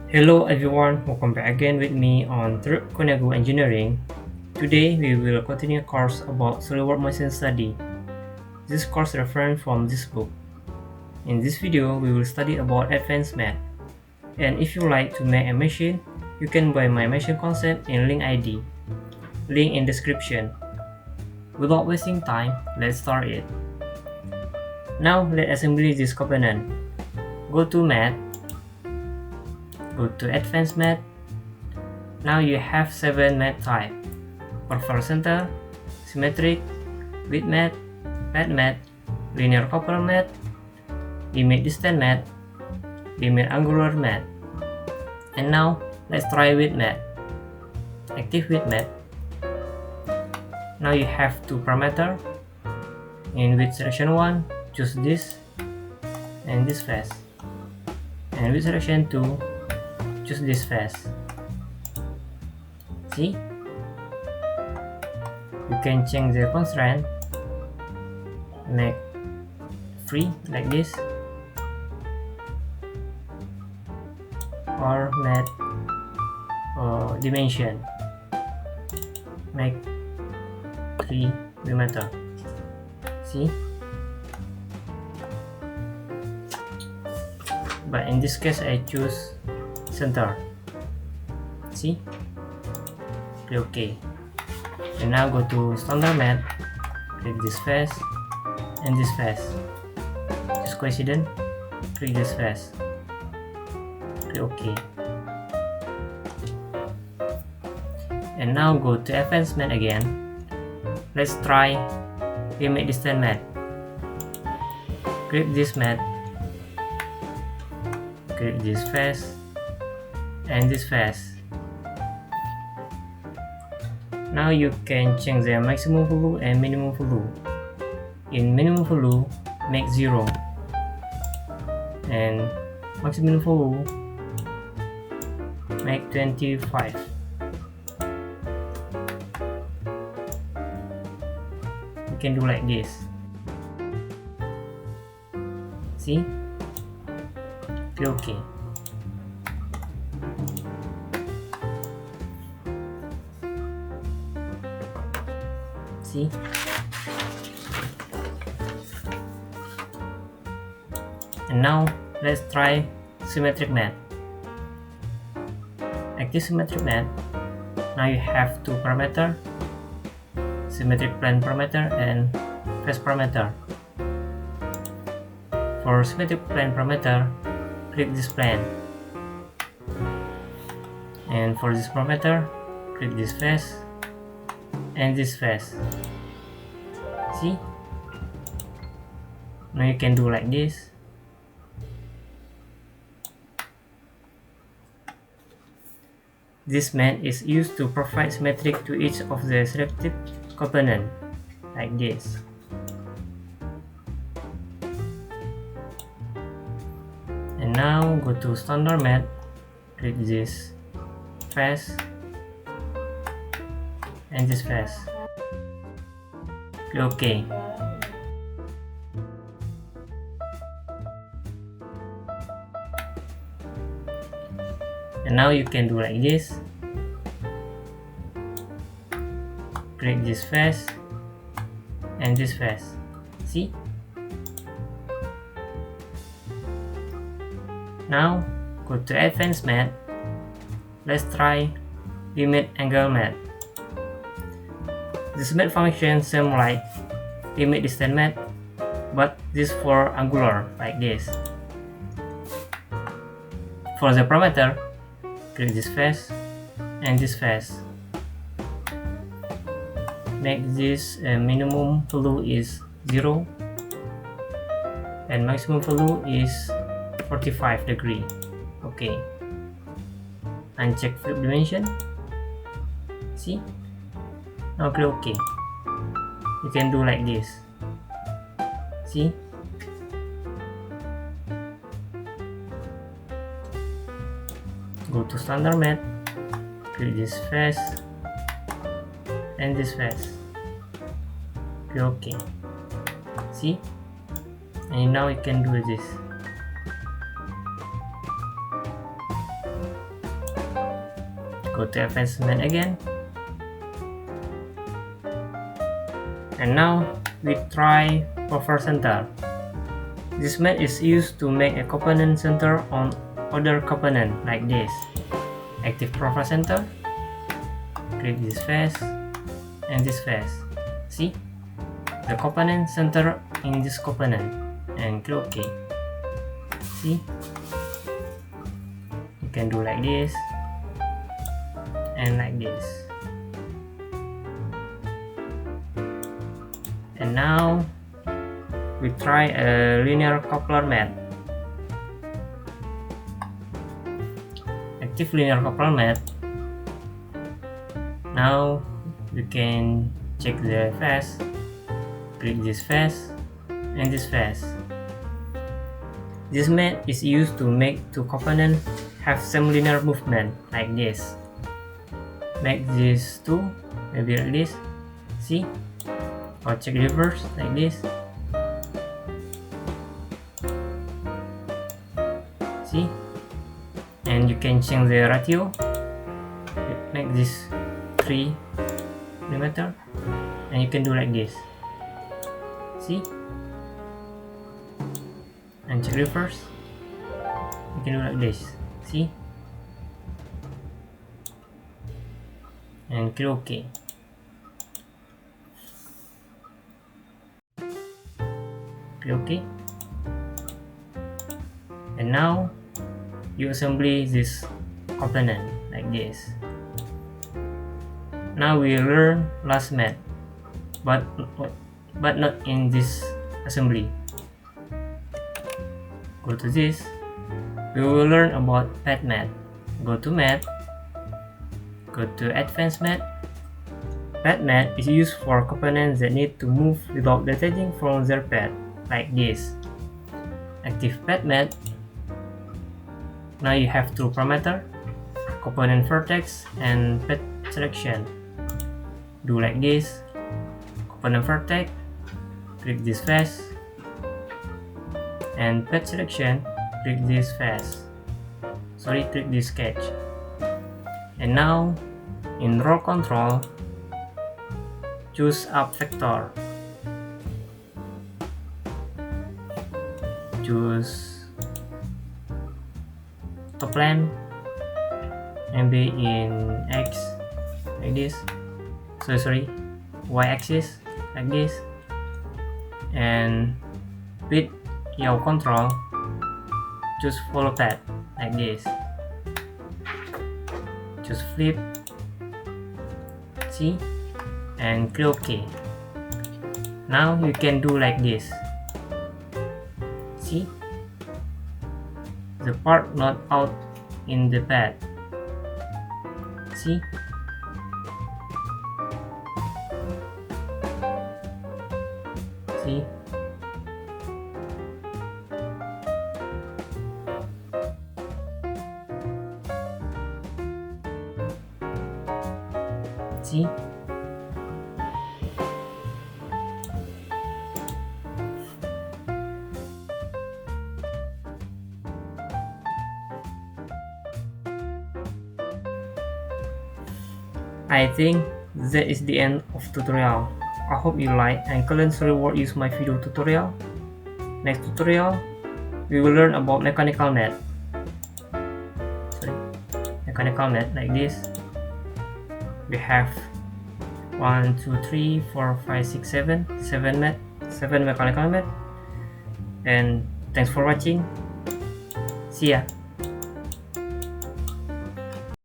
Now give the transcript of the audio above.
Hello everyone, welcome back again with me on Koniago Engineering. Today we will continue a course about Solidworks machine study. This course reference from this book. In this video we will study about advanced math. And if you like to make a machine, you can buy my machine concept in Lynk ID. Link in description. Without wasting time, let's start it. Now let's assemble this component. Go to Math. Go to Advanced Math. Now you have 7 math types: curve center, symmetric, width math, pad math, linear couple math, limit distance math, limit angular math. And now let's try width math. Active width math. Now you have 2 parameters. In width selection 1, choose this and this face. And width selection 2, choose this face. See? You can change the constraint, make free like this, or make dimension, make 3 mm. See? But in this case I choose center. See? Click OK. And now go to standard math, click this face and this face. Choose coincident, click this face. Click OK. And now go to advanced math again. Let's try limit distance math. Click this math, click this face and this face. Now you can change the maximum value and minimum value. In minimum value, make 0, and maximum value, make 25. You can do like this. See? Click OK. See? And now let's try symmetric math. Active symmetric math. Now you have 2 parameters: symmetric plane parameter and face parameter. For symmetric plane parameter, click this plane, and for this parameter, click this face and this face. See? Now you can do like this. This math is used to provide symmetric to each of the selected component, like this. And now go to standard math, click this face and this face. Click OK. And now you can do like this. Click this face and this face. See? Now go to advanced math. Let's try limit angle math. This math function same like limit distance math, but this for angular like this. For the parameter, click this face and this face. Make this minimum value is 0 and maximum value is 45 degree. Okay. Uncheck flip dimension. See? Now click OK. You can do like this. See? Go to standard math, click this face and this face. Click OK. See? And now you can do this. Go to advancement again. And now we try buffer center. This method is used to make a component center on other component like this. Active buffer center. Click this face and this face. See? The component center in this component and click OK. See? You can do like this and like this. And now we try a linear coupler method. Active linear coupler method. Now you can check the face. Click this face and this face. This method is used to make two components have same linear movement like this. Make these two maybe like this. See? Or check reverse like this. See? And you can change the ratio. Make this 3 mm and you can do like this. See? And check reverse. You can do like this. See? And click OK. Click OK. And now you assembly this component like this. Now we learn last method, but not in this assembly. Go to this. We will learn about pad method. Go to method. Go to advanced method. Pad method is used for components that need to move without detaching from their pad, like this. Active pad method. Now you have two parameters, component vertex and pad selection. Do like this. Component vertex, click this face, and pad selection, click this face. Click this sketch. And now in roll control, choose up vector. Choose top plane and be in X like this. Y axis like this. And with your control, choose follow path like this. Choose flip. See? And click OK. Now you can do like this. See? The part not out in the pad. See? See? See? I think that is the end of tutorial. I hope you like and can learn Solidworks use my video tutorial. Next tutorial, we will learn about mechanical method. Mechanical method like this. We have 1, 2, 3, 4, 5, 6, 7 mechanical method. And thanks for watching. See ya.